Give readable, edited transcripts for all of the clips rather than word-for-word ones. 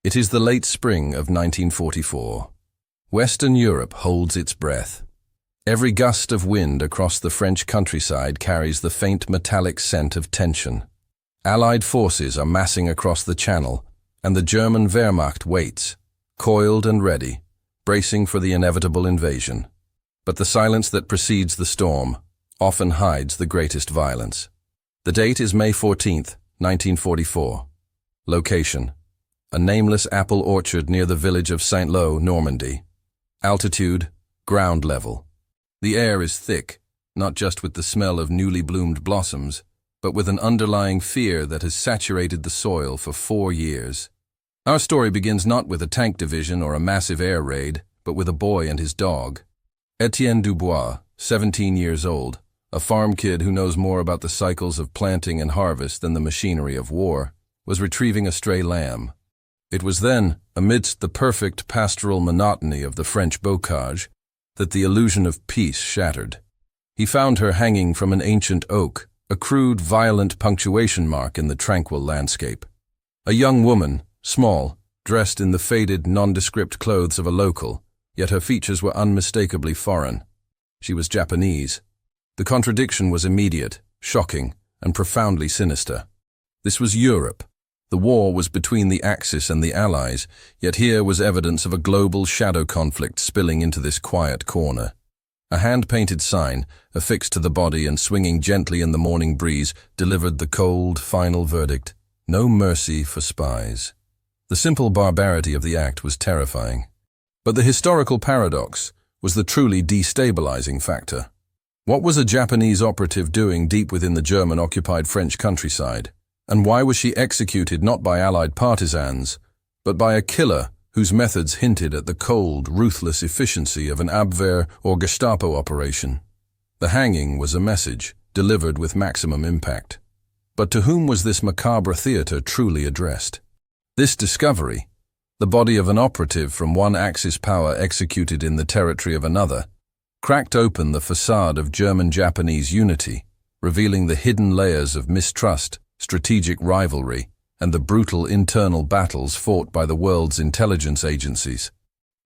It is the late spring of 1944. Western Europe holds its breath. Every gust of wind across the French countryside carries the faint metallic scent of tension. Allied forces are massing across the Channel, and the German Wehrmacht waits, coiled and ready, bracing for the inevitable invasion. But the silence that precedes the storm often hides the greatest violence. The date is May 14th, 1944. Location: a nameless apple orchard near the village of Saint-Lô, Normandy. Altitude: ground level. The air is thick, not just with the smell of newly bloomed blossoms, but with an underlying fear that has saturated the soil for 4 years. Our story begins not with a tank division or a massive air raid, but with a boy and his dog. Etienne Dubois, 17 years old, a farm kid who knows more about the cycles of planting and harvest than the machinery of war, was retrieving a stray lamb. It was then, amidst the perfect pastoral monotony of the French bocage, that the illusion of peace shattered. He found her hanging from an ancient oak, a crude, violent punctuation mark in the tranquil landscape. A young woman, small, dressed in the faded, nondescript clothes of a local, yet her features were unmistakably foreign. She was Japanese. The contradiction was immediate, shocking, and profoundly sinister. This was Europe. The war was between the Axis and the Allies, yet here was evidence of a global shadow conflict spilling into this quiet corner. A hand-painted sign, affixed to the body and swinging gently in the morning breeze, delivered the cold, final verdict: no mercy for spies. The simple barbarity of the act was terrifying. But the historical paradox was the truly destabilizing factor. What was a Japanese operative doing deep within the German-occupied French countryside? And why was she executed not by Allied partisans, but by a killer whose methods hinted at the cold, ruthless efficiency of an Abwehr or Gestapo operation? The hanging was a message, delivered with maximum impact. But to whom was this macabre theater truly addressed? This discovery, the body of an operative from one Axis power executed in the territory of another, cracked open the facade of German-Japanese unity, revealing the hidden layers of mistrust, strategic rivalry, and the brutal internal battles fought by the world's intelligence agencies.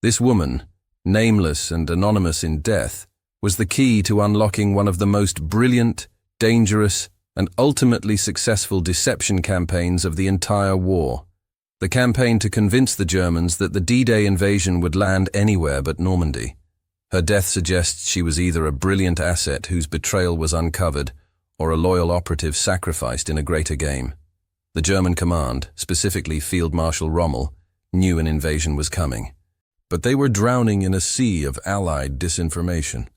This woman, nameless and anonymous in death, was the key to unlocking one of the most brilliant, dangerous, and ultimately successful deception campaigns of the entire war. The campaign to convince the Germans that the D-Day invasion would land anywhere but Normandy. Her death suggests she was either a brilliant asset whose betrayal was uncovered, or a loyal operative sacrificed in a greater game. The German command, specifically Field Marshal Rommel, knew an invasion was coming. But they were drowning in a sea of Allied disinformation.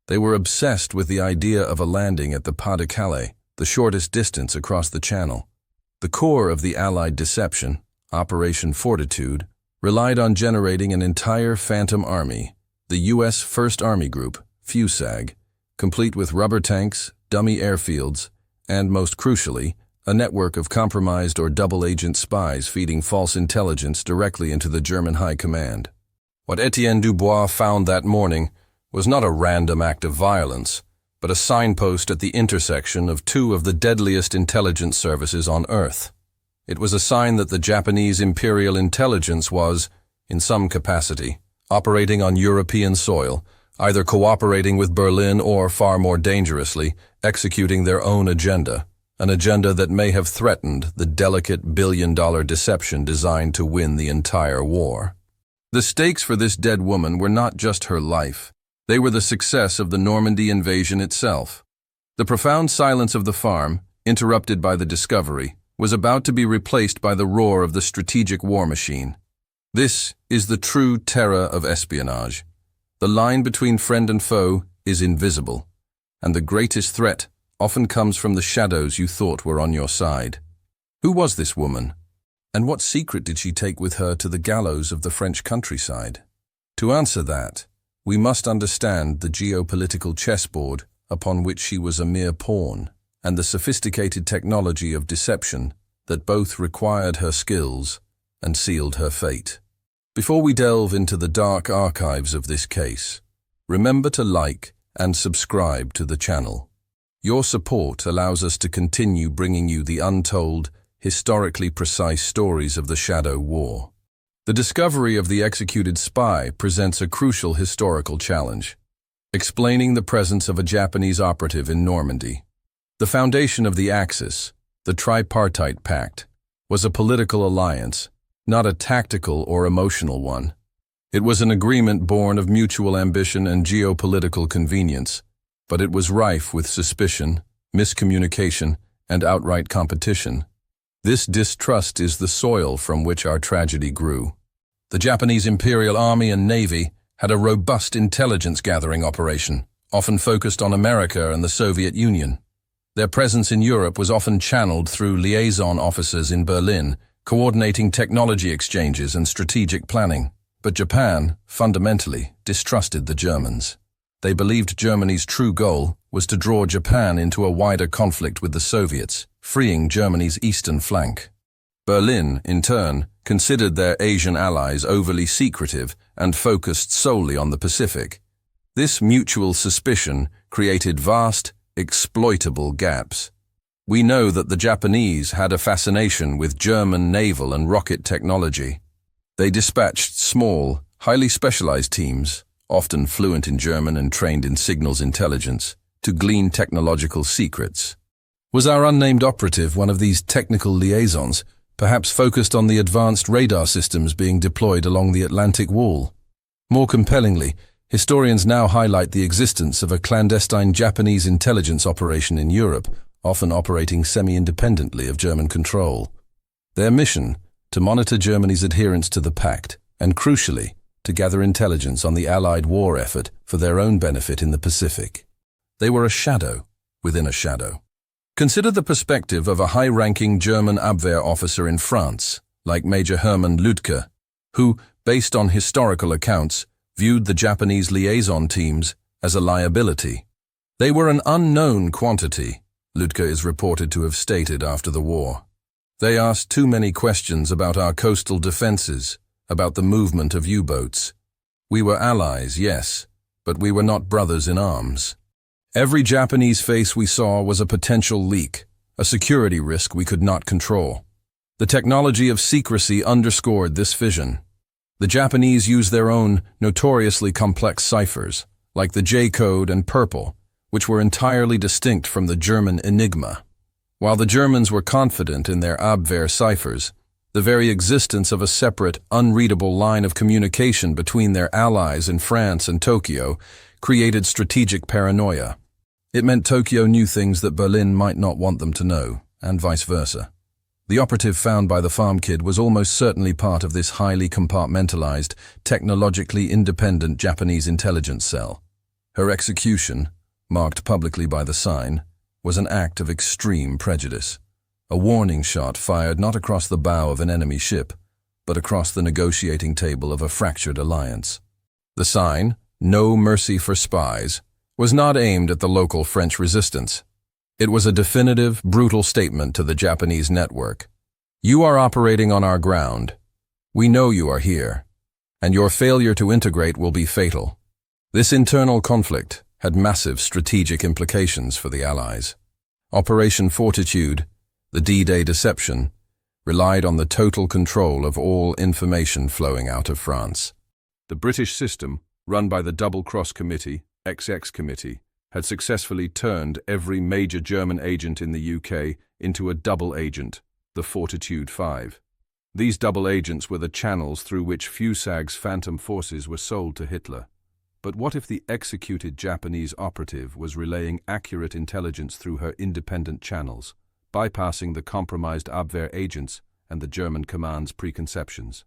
They were obsessed with the idea of a landing at the Pas-de-Calais, the shortest distance across the Channel. The core of the Allied deception, Operation Fortitude, relied on generating an entire phantom army, the U.S. First Army Group, FUSAG, complete with rubber tanks, dummy airfields, and, most crucially, a network of compromised or double-agent spies feeding false intelligence directly into the German High Command. What Etienne Dubois found that morning was not a random act of violence, but a signpost at the intersection of two of the deadliest intelligence services on Earth. It was a sign that the Japanese Imperial Intelligence was, in some capacity, operating on European soil, either cooperating with Berlin or, far more dangerously, executing their own agenda, an agenda that may have threatened the delicate billion-dollar deception designed to win the entire war. The stakes for this dead woman were not just her life. They were the success of the Normandy invasion itself. The profound silence of the farm, interrupted by the discovery, was about to be replaced by the roar of the strategic war machine. This is the true terror of espionage. The line between friend and foe is invisible, and the greatest threat often comes from the shadows you thought were on your side. Who was this woman? And what secret did she take with her to the gallows of the French countryside? To answer that, we must understand the geopolitical chessboard upon which she was a mere pawn, and the sophisticated technology of deception that both required her skills and sealed her fate. Before we delve into the dark archives of this case, remember to like and subscribe to the channel. Your support allows us to continue bringing you the untold, historically precise stories of the Shadow War. The discovery of the executed spy presents a crucial historical challenge, explaining the presence of a Japanese operative in Normandy. The foundation of the Axis, the Tripartite Pact, was a political alliance, not a tactical or emotional one. It was an agreement born of mutual ambition and geopolitical convenience, but it was rife with suspicion, miscommunication, and outright competition. This distrust is the soil from which our tragedy grew. The Japanese Imperial Army and Navy had a robust intelligence-gathering operation, often focused on America and the Soviet Union. Their presence in Europe was often channeled through liaison officers in Berlin, coordinating technology exchanges and strategic planning. But Japan, fundamentally, distrusted the Germans. They believed Germany's true goal was to draw Japan into a wider conflict with the Soviets, freeing Germany's eastern flank. Berlin, in turn, considered their Asian allies overly secretive and focused solely on the Pacific. This mutual suspicion created vast, exploitable gaps. We know that the Japanese had a fascination with German naval and rocket technology. They dispatched small, highly specialized teams, often fluent in German and trained in signals intelligence, to glean technological secrets. Was our unnamed operative one of these technical liaisons, perhaps focused on the advanced radar systems being deployed along the Atlantic Wall? More compellingly, historians now highlight the existence of a clandestine Japanese intelligence operation in Europe, often operating semi-independently of German control. Their mission, to monitor Germany's adherence to the pact, and crucially, to gather intelligence on the Allied war effort for their own benefit in the Pacific. They were a shadow within a shadow. Consider the perspective of a high-ranking German Abwehr officer in France, like Major Hermann Lüdke, who, based on historical accounts, viewed the Japanese liaison teams as a liability. They were an unknown quantity, Lüdke is reported to have stated after the war. They asked too many questions about our coastal defenses, about the movement of U-boats. We were allies, yes, but we were not brothers in arms. Every Japanese face we saw was a potential leak, a security risk we could not control. The technology of secrecy underscored this vision. The Japanese used their own notoriously complex ciphers, like the J-code and purple, which were entirely distinct from the German Enigma. While the Germans were confident in their Abwehr ciphers, the very existence of a separate, unreadable line of communication between their allies in France and Tokyo created strategic paranoia. It meant Tokyo knew things that Berlin might not want them to know, and vice versa. The operative found by the farm kid was almost certainly part of this highly compartmentalized, technologically independent Japanese intelligence cell. Her execution, marked publicly by the sign, was an act of extreme prejudice. A warning shot fired not across the bow of an enemy ship, but across the negotiating table of a fractured alliance. The sign, "No Mercy for Spies," was not aimed at the local French resistance. It was a definitive, brutal statement to the Japanese network. You are operating on our ground. We know you are here, and your failure to integrate will be fatal. This internal conflict had massive strategic implications for the Allies. Operation Fortitude, the D-Day deception, relied on the total control of all information flowing out of France. The British system, run by the Double Cross Committee, XX Committee, had successfully turned every major German agent in the UK into a double agent, the Fortitude 5. These double agents were the channels through which Fusag's phantom forces were sold to Hitler. But what if the executed Japanese operative was relaying accurate intelligence through her independent channels, bypassing the compromised Abwehr agents and the German command's preconceptions?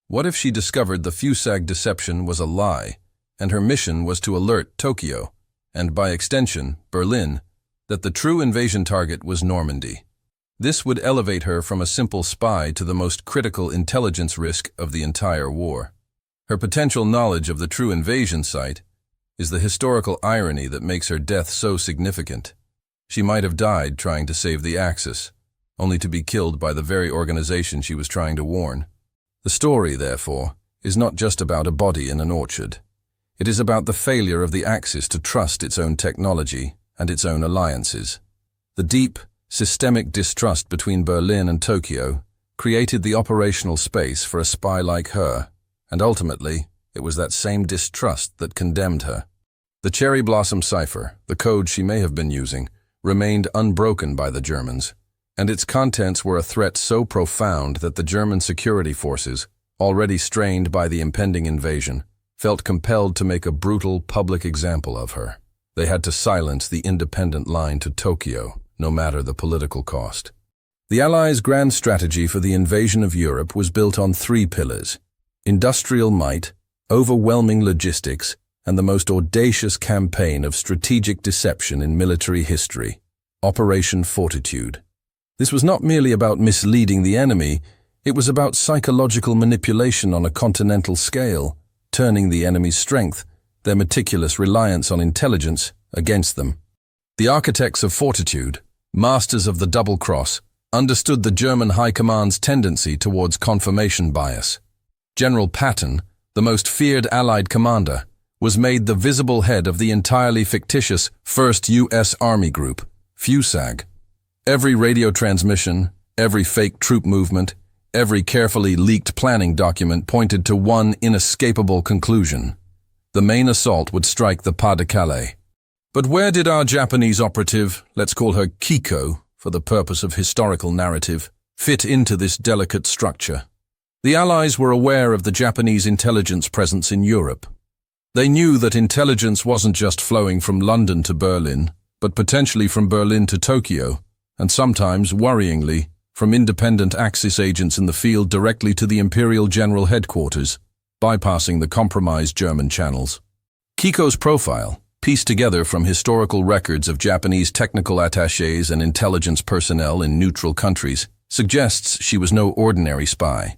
What if she discovered the Fusag deception was a lie, and her mission was to alert Tokyo, and by extension, Berlin, that the true invasion target was Normandy? This would elevate her from a simple spy to the most critical intelligence risk of the entire war. Her potential knowledge of the true invasion site is the historical irony that makes her death so significant. She might have died trying to save the Axis, only to be killed by the very organization she was trying to warn. The story, therefore, is not just about a body in an orchard. It is about the failure of the Axis to trust its own technology and its own alliances. The deep, systemic distrust between Berlin and Tokyo created the operational space for a spy like her, and ultimately, it was that same distrust that condemned her. The cherry blossom cipher, the code she may have been using, remained unbroken by the Germans, and its contents were a threat so profound that the German security forces, already strained by the impending invasion, felt compelled to make a brutal public example of her. They had to silence the independent line to Tokyo, no matter the political cost. The Allies' grand strategy for the invasion of Europe was built on three pillars: industrial might, overwhelming logistics, and the most audacious campaign of strategic deception in military history, Operation Fortitude. This was not merely about misleading the enemy, it was about psychological manipulation on a continental scale, turning the enemy's strength, their meticulous reliance on intelligence, against them. The architects of Fortitude, masters of the double cross, understood the German High Command's tendency towards confirmation bias. General Patton, the most feared Allied commander, was made the visible head of the entirely fictitious 1st U.S. Army Group, POW. Every radio transmission, every fake troop movement, every carefully leaked planning document pointed to one inescapable conclusion: the main assault would strike the Pas-de-Calais. But where did our Japanese operative, let's call her Kiko, for the purpose of historical narrative, fit into this delicate structure? The Allies were aware of the Japanese intelligence presence in Europe. They knew that intelligence wasn't just flowing from London to Berlin, but potentially from Berlin to Tokyo, and sometimes, worryingly, from independent Axis agents in the field directly to the Imperial General Headquarters, bypassing the compromised German channels. Kiko's profile, pieced together from historical records of Japanese technical attachés and intelligence personnel in neutral countries, suggests she was no ordinary spy.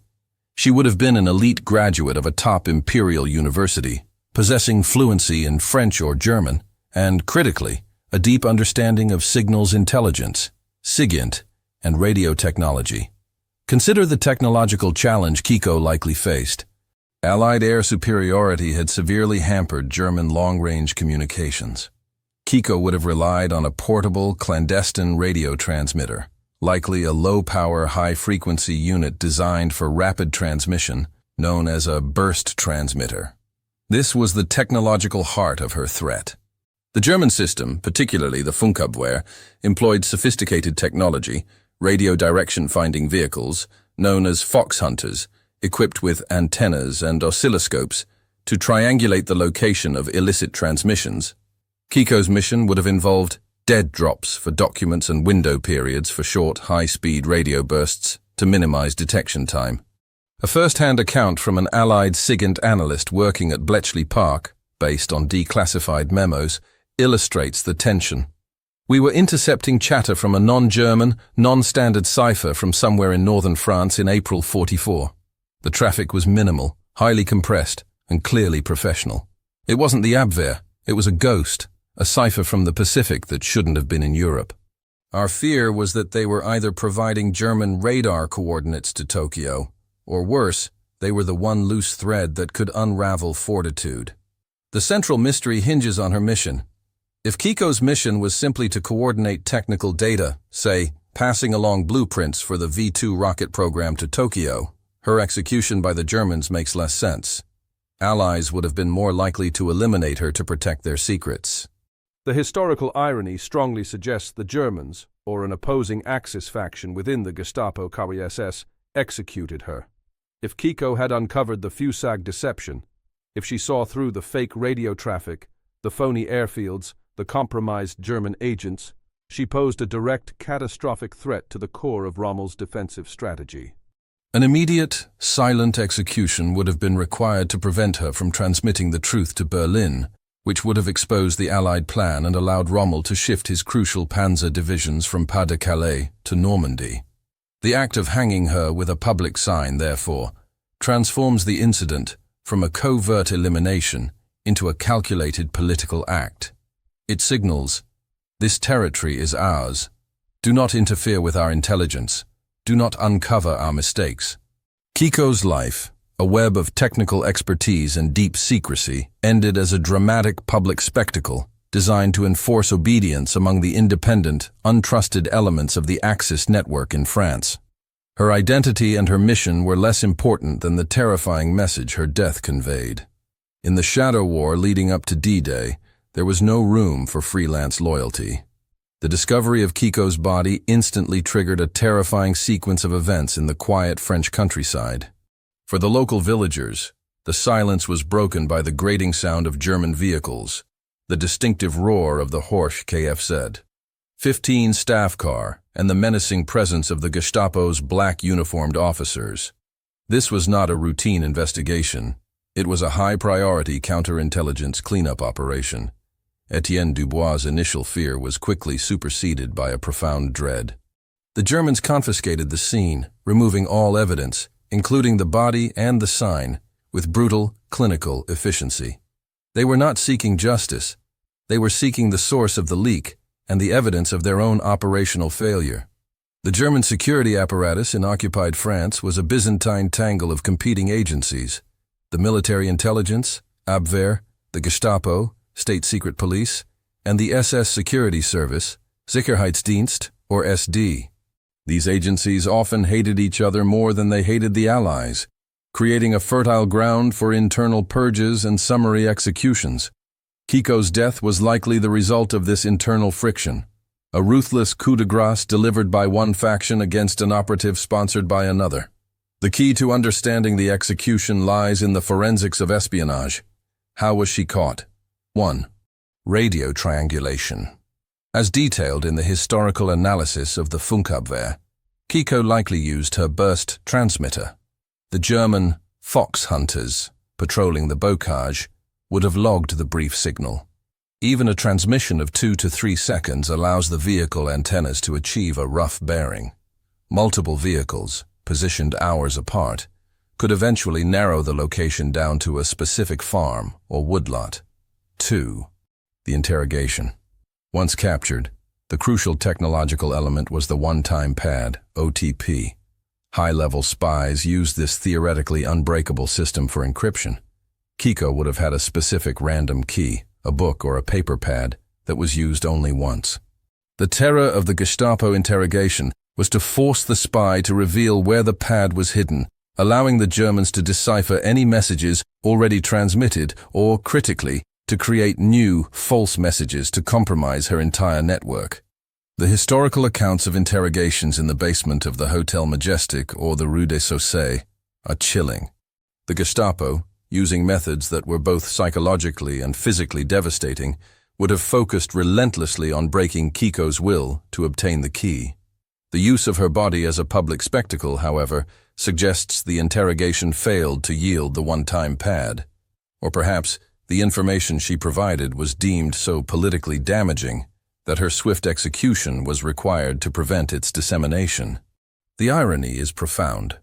She would have been an elite graduate of a top imperial university, possessing fluency in French or German, and, critically, a deep understanding of signals intelligence, SIGINT, and radio technology. Consider the technological challenge Kiko likely faced. Allied air superiority had severely hampered German long-range communications. Kiko would have relied on a portable, clandestine radio transmitter, likely a low-power, high-frequency unit designed for rapid transmission, known as a burst transmitter. This was the technological heart of her threat. The German system, particularly the Funkabwehr, employed sophisticated technology, radio direction-finding vehicles, known as fox hunters, equipped with antennas and oscilloscopes, to triangulate the location of illicit transmissions. Kiko's mission would have involved dead drops for documents and window periods for short, high-speed radio bursts to minimize detection time. A first-hand account from an Allied SIGINT analyst working at Bletchley Park, based on declassified memos, illustrates the tension. We were intercepting chatter from a non-German, non-standard cipher from somewhere in northern France in April '44. The traffic was minimal, highly compressed, and clearly professional. It wasn't the Abwehr, it was a ghost, a cipher from the Pacific that shouldn't have been in Europe. Our fear was that they were either providing German radar coordinates to Tokyo, or worse, they were the one loose thread that could unravel Fortitude. The central mystery hinges on her mission. If Kiko's mission was simply to coordinate technical data, say, passing along blueprints for the V-2 rocket program to Tokyo, her execution by the Germans makes less sense. Allies would have been more likely to eliminate her to protect their secrets. The historical irony strongly suggests the Germans, or an opposing Axis faction within the Gestapo KPSS, executed her. If Kiko had uncovered the FUSAG deception, if she saw through the fake radio traffic, the phony airfields, the compromised German agents, she posed a direct, catastrophic threat to the core of Rommel's defensive strategy. An immediate, silent execution would have been required to prevent her from transmitting the truth to Berlin, which would have exposed the Allied plan and allowed Rommel to shift his crucial panzer divisions from Pas-de-Calais to Normandy. The act of hanging her with a public sign, therefore, transforms the incident from a covert elimination into a calculated political act. It signals, "This territory is ours. Do not interfere with our intelligence. Do not uncover our mistakes." Kiko's life, a web of technical expertise and deep secrecy, ended as a dramatic public spectacle designed to enforce obedience among the independent, untrusted elements of the Axis network in France. Her identity and her mission were less important than the terrifying message her death conveyed. In the shadow war leading up to D-Day, there was no room for freelance loyalty. The discovery of Kiko's body instantly triggered a terrifying sequence of events in the quiet French countryside. For the local villagers, the silence was broken by the grating sound of German vehicles, the distinctive roar of the Horch Kfz, 15 staff car, and the menacing presence of the Gestapo's black uniformed officers. This was not a routine investigation. It was a high-priority counterintelligence cleanup operation. Etienne Dubois' initial fear was quickly superseded by a profound dread. The Germans confiscated the scene, removing all evidence, including the body and the sign, with brutal, clinical efficiency. They were not seeking justice. They were seeking the source of the leak and the evidence of their own operational failure. The German security apparatus in occupied France was a Byzantine tangle of competing agencies: the military intelligence, Abwehr, the Gestapo, State Secret Police, and the SS Security Service, Sicherheitsdienst, or SD. These agencies often hated each other more than they hated the Allies, creating a fertile ground for internal purges and summary executions. Kiko's death was likely the result of this internal friction, a ruthless coup de grace delivered by one faction against an operative sponsored by another. The key to understanding the execution lies in the forensics of espionage. How was she caught? 1. Radio triangulation. As detailed in the historical analysis of the Funkabwehr, Kiko likely used her burst transmitter. The German fox hunters, patrolling the bocage, would have logged the brief signal. Even a transmission of 2 to 3 seconds allows the vehicle antennas to achieve a rough bearing. Multiple vehicles, positioned hours apart, could eventually narrow the location down to a specific farm or woodlot. 2. The interrogation. Once captured, the crucial technological element was the one-time pad, OTP. High-level spies used this theoretically unbreakable system for encryption. Kiko would have had a specific random key, a book or a paper pad, that was used only once. The terror of the Gestapo interrogation was to force the spy to reveal where the pad was hidden, allowing the Germans to decipher any messages already transmitted or, critically, to create new, false messages to compromise her entire network. The historical accounts of interrogations in the basement of the Hotel Majestic or the Rue des Saussets are chilling. The Gestapo, using methods that were both psychologically and physically devastating, would have focused relentlessly on breaking Kiko's will to obtain the key. The use of her body as a public spectacle, however, suggests the interrogation failed to yield the one-time pad. Or perhaps the information she provided was deemed so politically damaging that her swift execution was required to prevent its dissemination. The irony is profound.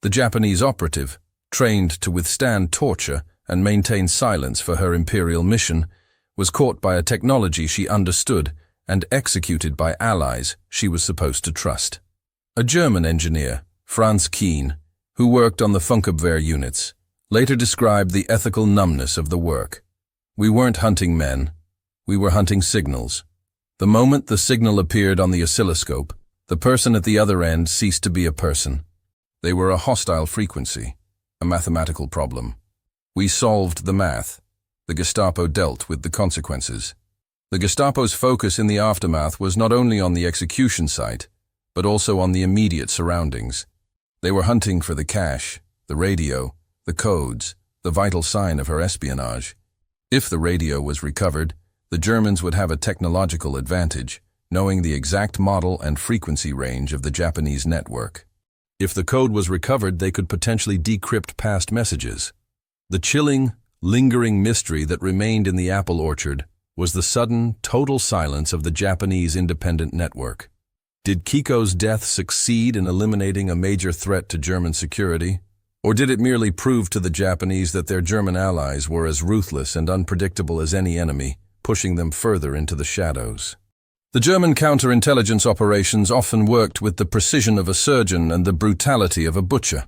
The Japanese operative, trained to withstand torture and maintain silence for her imperial mission, was caught by a technology she understood and executed by allies she was supposed to trust. A German engineer, Franz Kien, who worked on the Funkabwehr units, later described the ethical numbness of the work. "We weren't hunting men, we were hunting signals. The moment the signal appeared on the oscilloscope, the person at the other end ceased to be a person. They were a hostile frequency, a mathematical problem. We solved the math. The Gestapo dealt with the consequences." The Gestapo's focus in the aftermath was not only on the execution site, but also on the immediate surroundings. They were hunting for the cache, the radio, the codes, the vital sign of her espionage. If the radio was recovered, the Germans would have a technological advantage, knowing the exact model and frequency range of the Japanese network. If the code was recovered, they could potentially decrypt past messages. The chilling, lingering mystery that remained in the apple orchard was the sudden, total silence of the Japanese independent network. Did Kiko's death succeed in eliminating a major threat to German security? Or did it merely prove to the Japanese that their German allies were as ruthless and unpredictable as any enemy, pushing them further into the shadows? The German counterintelligence operations often worked with the precision of a surgeon and the brutality of a butcher.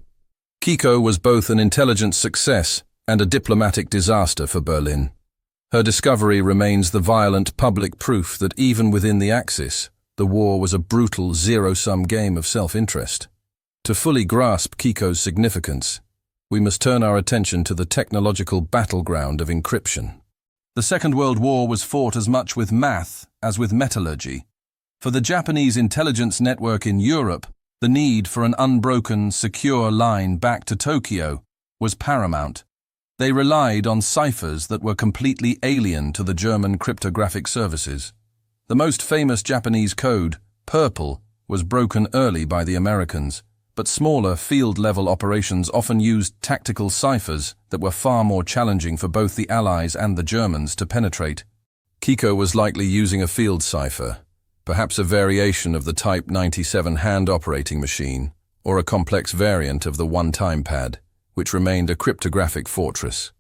Kiko was both an intelligence success and a diplomatic disaster for Berlin. Her discovery remains the violent public proof that even within the Axis, the war was a brutal zero-sum game of self-interest. To fully grasp Kiko's significance, we must turn our attention to the technological battleground of encryption. The Second World War was fought as much with math as with metallurgy. For the Japanese intelligence network in Europe, the need for an unbroken, secure line back to Tokyo was paramount. They relied on ciphers that were completely alien to the German cryptographic services. The most famous Japanese code, Purple, was broken early by the Americans, but smaller field-level operations often used tactical ciphers that were far more challenging for both the Allies and the Germans to penetrate. Kiko was likely using a field cipher, perhaps a variation of the Type 97 hand operating machine, or a complex variant of the one-time pad, which remained a cryptographic fortress.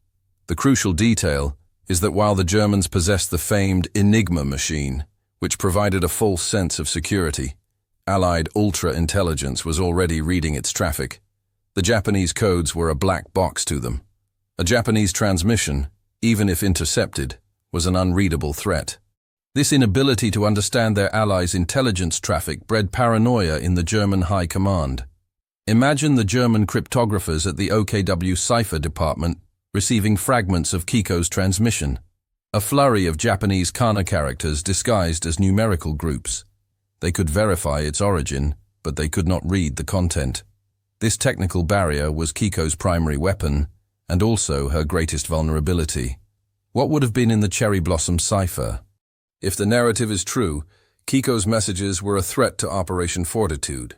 The crucial detail is that while the Germans possessed the famed Enigma machine, which provided a false sense of security, Allied ultra-intelligence was already reading its traffic. The Japanese codes were a black box to them. A Japanese transmission, even if intercepted, was an unreadable threat. This inability to understand their allies' intelligence traffic bred paranoia in the German high command. Imagine the German cryptographers at the OKW cipher department receiving fragments of Kiko's transmission, a flurry of Japanese kana characters disguised as numerical groups. They could verify its origin, but they could not read the content. This technical barrier was Kiko's primary weapon, and also her greatest vulnerability. What would have been in the cherry blossom cipher? If the narrative is true, Kiko's messages were a threat to Operation Fortitude.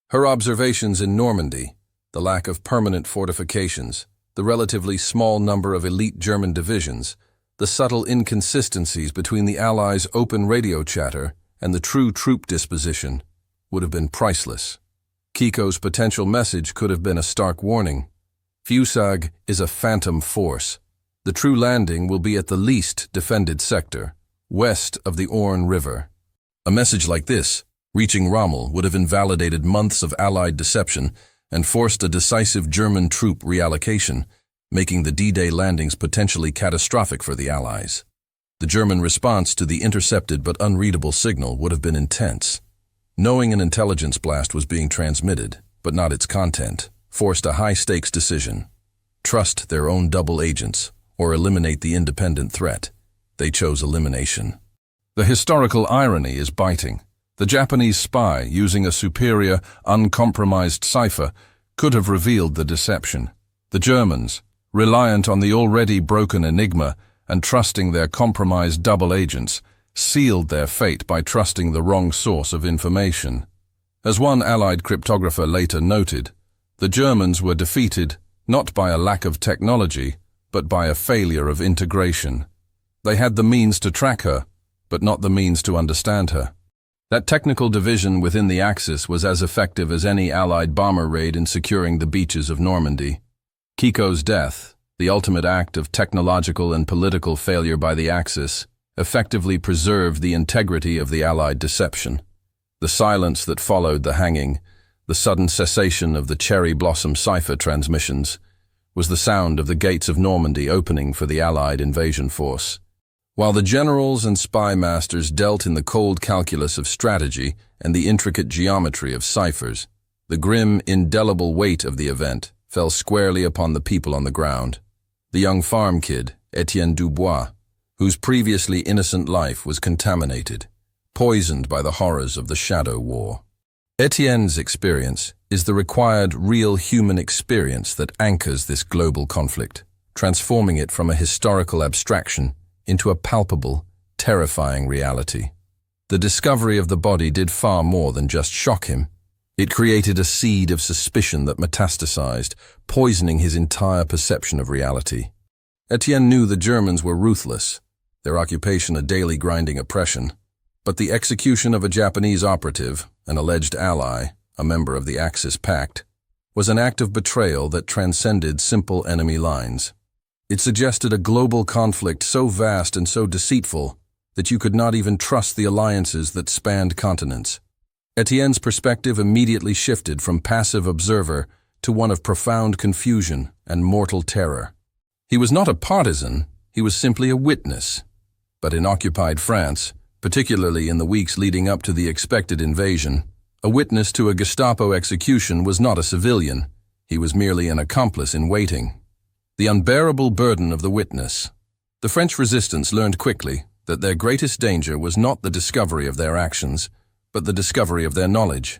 Her observations in Normandy, the lack of permanent fortifications, the relatively small number of elite German divisions, the subtle inconsistencies between the Allies' open radio chatter and the true troop disposition would have been priceless. Kiko's potential message could have been a stark warning. Fusag is a phantom force. The true landing will be at the least defended sector, west of the Orne River. A message like this, reaching Rommel, would have invalidated months of Allied deception and forced a decisive German troop reallocation, making the D-Day landings potentially catastrophic for the Allies. The German response to the intercepted but unreadable signal would have been intense. Knowing an intelligence blast was being transmitted, but not its content, forced a high-stakes decision. Trust their own double agents, or eliminate the independent threat. They chose elimination. The historical irony is biting. The Japanese spy, using a superior, uncompromised cipher, could have revealed the deception. The Germans, reliant on the already broken Enigma and trusting their compromised double agents, sealed their fate by trusting the wrong source of information. As one Allied cryptographer later noted, the Germans were defeated not by a lack of technology, but by a failure of integration. They had the means to track her, but not the means to understand her. That technical division within the Axis was as effective as any Allied bomber raid in securing the beaches of Normandy. Kiko's death, the ultimate act of technological and political failure by the Axis, effectively preserved the integrity of the Allied deception. The silence that followed the hanging, the sudden cessation of the cherry blossom cipher transmissions, was the sound of the gates of Normandy opening for the Allied invasion force. While the generals and spy masters dealt in the cold calculus of strategy and the intricate geometry of ciphers, the grim, indelible weight of the event fell squarely upon the people on the ground. The young farm kid, Etienne Dubois, whose previously innocent life was contaminated, poisoned by the horrors of the Shadow War. Etienne's experience is the required real human experience that anchors this global conflict, transforming it from a historical abstraction into a palpable, terrifying reality. The discovery of the body did far more than just shock him. It created a seed of suspicion that metastasized, poisoning his entire perception of reality. Etienne knew the Germans were ruthless, their occupation a daily grinding oppression, but the execution of a Japanese operative, an alleged ally, a member of the Axis Pact, was an act of betrayal that transcended simple enemy lines. It suggested a global conflict so vast and so deceitful that you could not even trust the alliances that spanned continents. Etienne's perspective immediately shifted from passive observer to one of profound confusion and mortal terror. He was not a partisan, he was simply a witness. But in occupied France, particularly in the weeks leading up to the expected invasion, A witness to a Gestapo execution was not a civilian. He was merely an accomplice in waiting. The unbearable burden of the witness. The French resistance learned quickly that their greatest danger was not the discovery of their actions, but the discovery of their knowledge.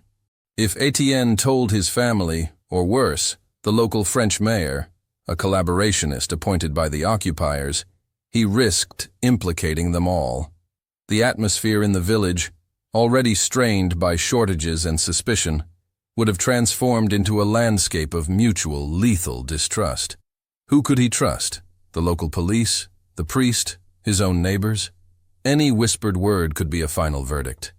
If Etienne told his family, or worse, the local French mayor, a collaborationist appointed by the occupiers, he risked implicating them all. The atmosphere in the village, already strained by shortages and suspicion, would have transformed into a landscape of mutual, lethal distrust. Who could he trust? The local police? The priest? His own neighbors? Any whispered word could be a final verdict.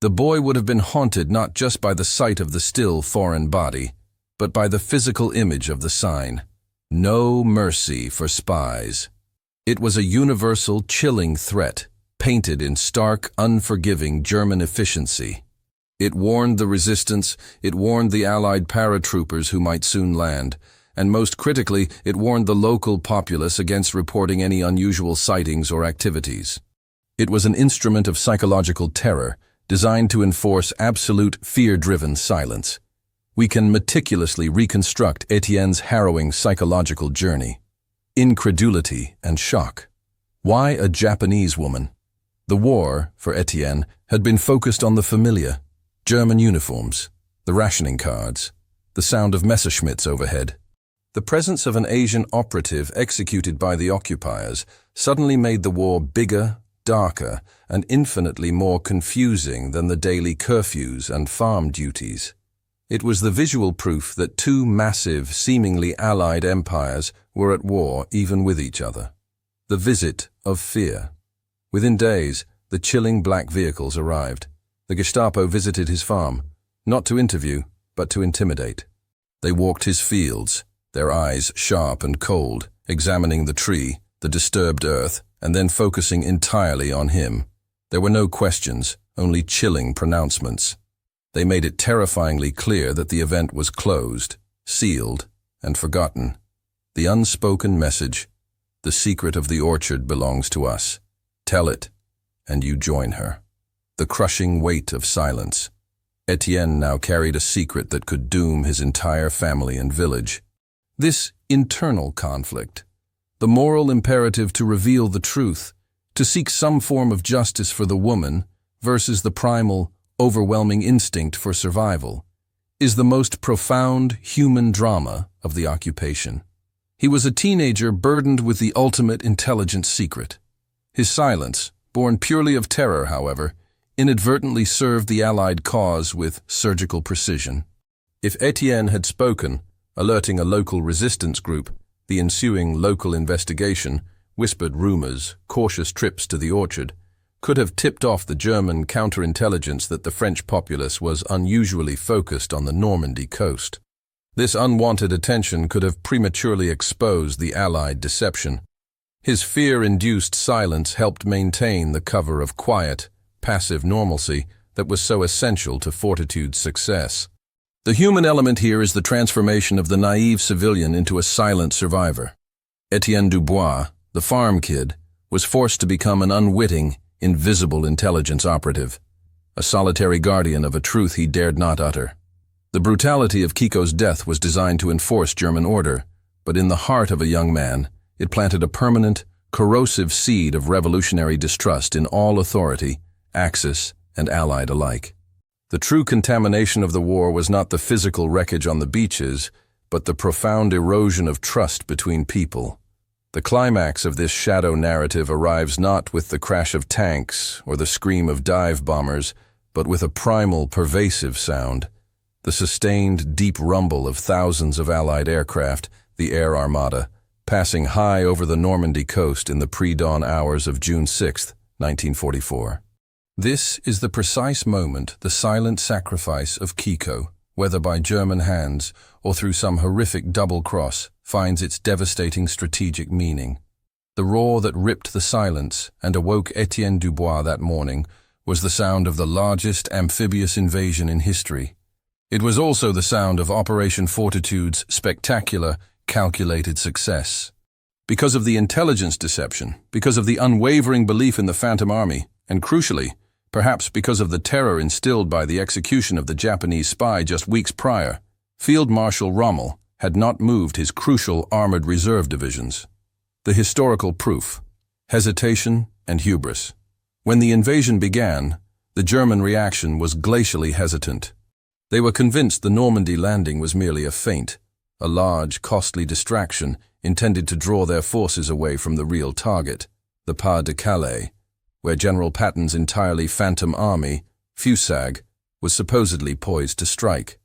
The boy would have been haunted not just by the sight of the still foreign body, but by the physical image of the sign. No mercy for spies. It was a universal, chilling threat, painted in stark, unforgiving German efficiency. It warned the resistance, it warned the Allied paratroopers who might soon land, and most critically, it warned the local populace against reporting any unusual sightings or activities. It was an instrument of psychological terror, designed to enforce absolute fear-driven silence. We can meticulously reconstruct Etienne's harrowing psychological journey. Incredulity and shock. Why a Japanese woman? The war, for Etienne, had been focused on the familiar: German uniforms, the rationing cards, the sound of Messerschmitts overhead. The presence of an Asian operative executed by the occupiers suddenly made the war bigger, darker, and infinitely more confusing than the daily curfews and farm duties. It was the visual proof that two massive, seemingly allied empires were at war even with each other. The visit of fear. Within days, the chilling black vehicles arrived. The Gestapo visited his farm, not to interview, but to intimidate. They walked his fields, their eyes sharp and cold, examining the tree, the disturbed earth, and then focusing entirely on him. There were no questions, only chilling pronouncements. They made it terrifyingly clear that the event was closed, sealed, and forgotten. The unspoken message: the secret of the orchard belongs to us. Tell it, and you join her. The crushing weight of silence. Etienne now carried a secret that could doom his entire family and village. This internal conflict, the moral imperative to reveal the truth, to seek some form of justice for the woman versus the primal, overwhelming instinct for survival, is the most profound human drama of the occupation. He was a teenager burdened with the ultimate intelligent secret. His silence, born purely of terror, however, inadvertently served the Allied cause with surgical precision. If Etienne had spoken, alerting a local resistance group, the ensuing local investigation, whispered rumors, cautious trips to the orchard, could have tipped off the German counterintelligence that the French populace was unusually focused on the Normandy coast. This unwanted attention could have prematurely exposed the Allied deception. His fear-induced silence helped maintain the cover of quiet, passive normalcy that was so essential to Fortitude's success. The human element here is the transformation of the naive civilian into a silent survivor. Etienne Dubois, the farm kid, was forced to become an unwitting, invisible intelligence operative, a solitary guardian of a truth he dared not utter. The brutality of Kiko's death was designed to enforce German order, but in the heart of a young man, it planted a permanent, corrosive seed of revolutionary distrust in all authority, Axis and Allied alike. The true contamination of the war was not the physical wreckage on the beaches, but the profound erosion of trust between people. The climax of this shadow narrative arrives not with the crash of tanks or the scream of dive bombers, but with a primal, pervasive sound, the sustained, deep rumble of thousands of Allied aircraft, the Air Armada, passing high over the Normandy coast in the pre-dawn hours of June 6, 1944. This is the precise moment the silent sacrifice of Kiko, whether by German hands or through some horrific double cross, finds its devastating strategic meaning. The roar that ripped the silence and awoke Etienne Dubois that morning was the sound of the largest amphibious invasion in history. It was also the sound of Operation Fortitude's spectacular, calculated success. Because of the intelligence deception, because of the unwavering belief in the Phantom Army, and crucially, Perhaps because of the terror instilled by the execution of the Japanese spy just weeks prior, Field Marshal Rommel had not moved his crucial armored reserve divisions. The historical proof: hesitation and hubris. When the invasion began, the German reaction was glacially hesitant. They were convinced the Normandy landing was merely a feint, a large, costly distraction intended to draw their forces away from the real target, the Pas de Calais, where General Patton's entirely phantom army, POW, was supposedly poised to strike.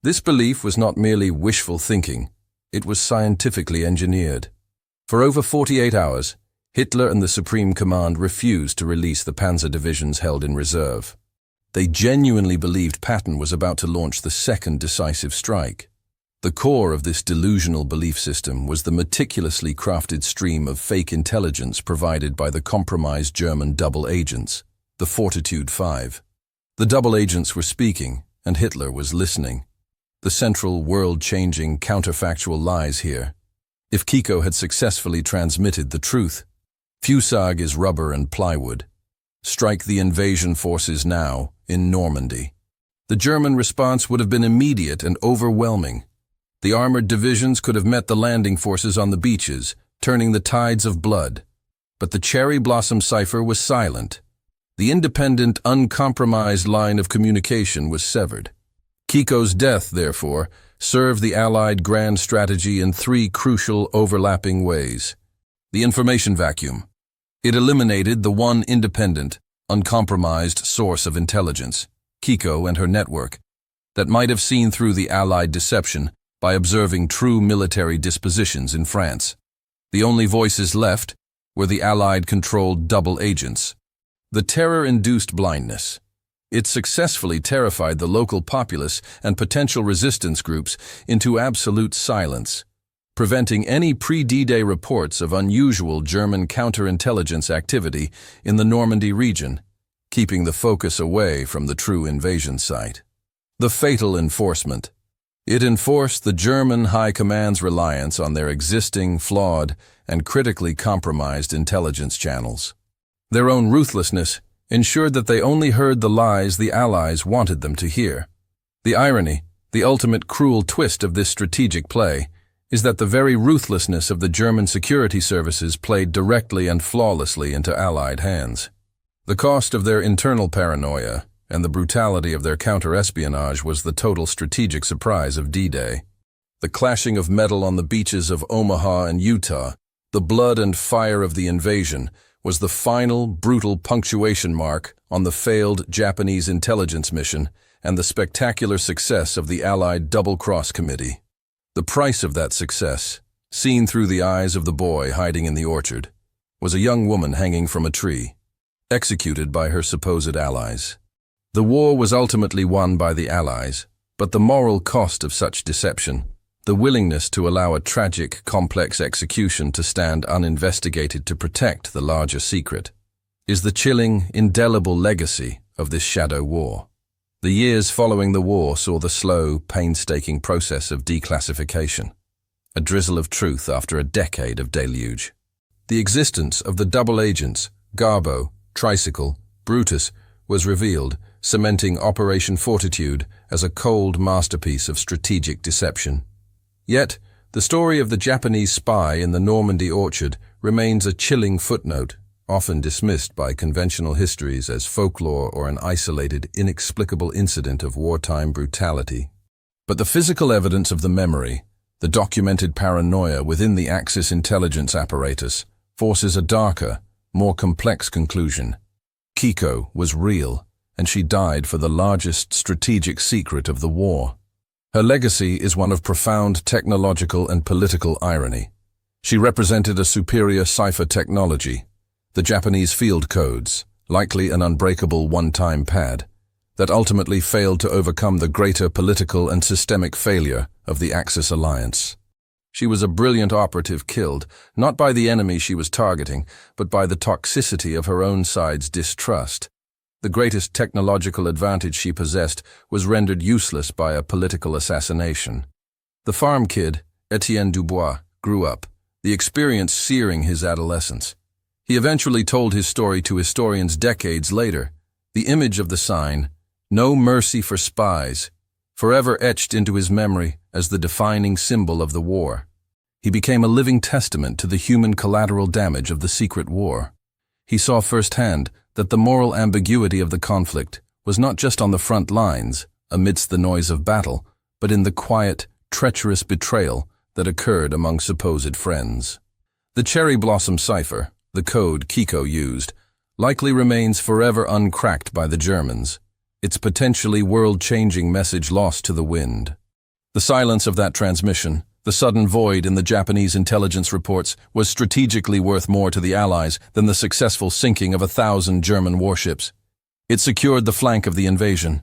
This belief was not merely wishful thinking, it was scientifically engineered. For over 48 hours, Hitler and the Supreme Command refused to release the panzer divisions held in reserve. They genuinely believed Patton was about to launch the second decisive strike. The core of this delusional belief system was the meticulously crafted stream of fake intelligence provided by the compromised German double agents, the Fortitude 5. The double agents were speaking, and Hitler was listening. The central, world-changing, counterfactual lies here. If Kiko had successfully transmitted the truth, POW is rubber and plywood. Strike the invasion forces now, in Normandy. The German response would have been immediate and overwhelming. The armored divisions could have met the landing forces on the beaches, turning the tides of blood. But the cherry blossom cipher was silent. The independent, uncompromised line of communication was severed. Kiko's death, therefore, served the Allied grand strategy in three crucial overlapping ways. The information vacuum. It eliminated the one independent, uncompromised source of intelligence, Kiko and her network, that might have seen through the Allied deception by observing true military dispositions in France. The only voices left were the Allied-controlled double agents. The terror-induced blindness. It successfully terrified the local populace and potential resistance groups into absolute silence, preventing any pre-D-Day reports of unusual German counterintelligence activity in the Normandy region, keeping the focus away from the true invasion site. The fatal enforcement. It enforced the German High Command's reliance on their existing, flawed, and critically compromised intelligence channels. Their own ruthlessness ensured that they only heard the lies the Allies wanted them to hear. The irony, the ultimate cruel twist of this strategic play, is that the very ruthlessness of the German security services played directly and flawlessly into Allied hands. The cost of their internal paranoia and the brutality of their counter-espionage was the total strategic surprise of D-Day. The clashing of metal on the beaches of Omaha and Utah, the blood and fire of the invasion, was the final, brutal punctuation mark on the failed Japanese intelligence mission and the spectacular success of the Allied Double-Cross Committee. The price of that success, seen through the eyes of the boy hiding in the orchard, was a young woman hanging from a tree, executed by her supposed allies. The war was ultimately won by the Allies, but the moral cost of such deception, the willingness to allow a tragic, complex execution to stand uninvestigated to protect the larger secret, is the chilling, indelible legacy of this shadow war. The years following the war saw the slow, painstaking process of declassification, a drizzle of truth after a decade of deluge. The existence of the double agents, Garbo, Tricycle, Brutus, was revealed, cementing Operation Fortitude as a cold masterpiece of strategic deception. Yet, the story of the Japanese spy in the Normandy orchard remains a chilling footnote, often dismissed by conventional histories as folklore or an isolated, inexplicable incident of wartime brutality. But the physical evidence of the memory, the documented paranoia within the Axis intelligence apparatus, forces a darker, more complex conclusion. Kiko was real, and she died for the largest strategic secret of the war. Her legacy is one of profound technological and political irony. She represented a superior cipher technology, the Japanese field codes, likely an unbreakable one-time pad, that ultimately failed to overcome the greater political and systemic failure of the Axis alliance. She was a brilliant operative killed, not by the enemy she was targeting, but by the toxicity of her own side's distrust. The greatest technological advantage she possessed was rendered useless by a political assassination. The farm kid, Etienne Dubois, grew up, the experience searing his adolescence. He eventually told his story to historians decades later, The image of the sign, "No Mercy for Spies," forever etched into his memory as the defining symbol of the war. He became a living testament to the human collateral damage of the secret war. He saw firsthand that the moral ambiguity of the conflict was not just on the front lines, amidst the noise of battle, but in the quiet, treacherous betrayal that occurred among supposed friends. The cherry blossom cipher, the code Kiko used, likely remains forever uncracked by the Germans, its potentially world-changing message lost to the wind. The silence of that transmission, the sudden void in the Japanese intelligence reports, was strategically worth more to the Allies than the successful sinking of 1,000 German warships. It secured the flank of the invasion.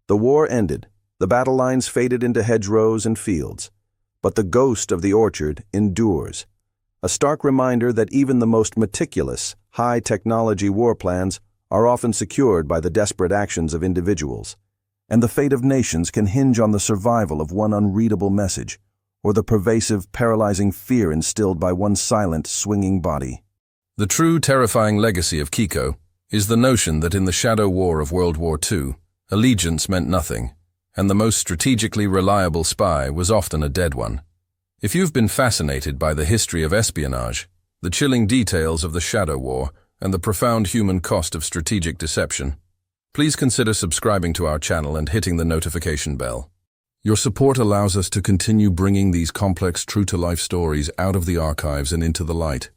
The war ended. The battle lines faded into hedgerows and fields. But the ghost of the orchard endures. A stark reminder that even the most meticulous, high-technology war plans are often secured by the desperate actions of individuals, and the fate of nations can hinge on the survival of one unreadable message, or the pervasive, paralyzing fear instilled by one silent, swinging body. The true terrifying legacy of Kiko is the notion that in the shadow war of World War II, allegiance meant nothing, and the most strategically reliable spy was often a dead one. If you've been fascinated by the history of espionage, the chilling details of the shadow war, and the profound human cost of strategic deception, please consider subscribing to our channel and hitting the notification bell. Your support allows us to continue bringing these complex, true-to-life stories out of the archives and into the light.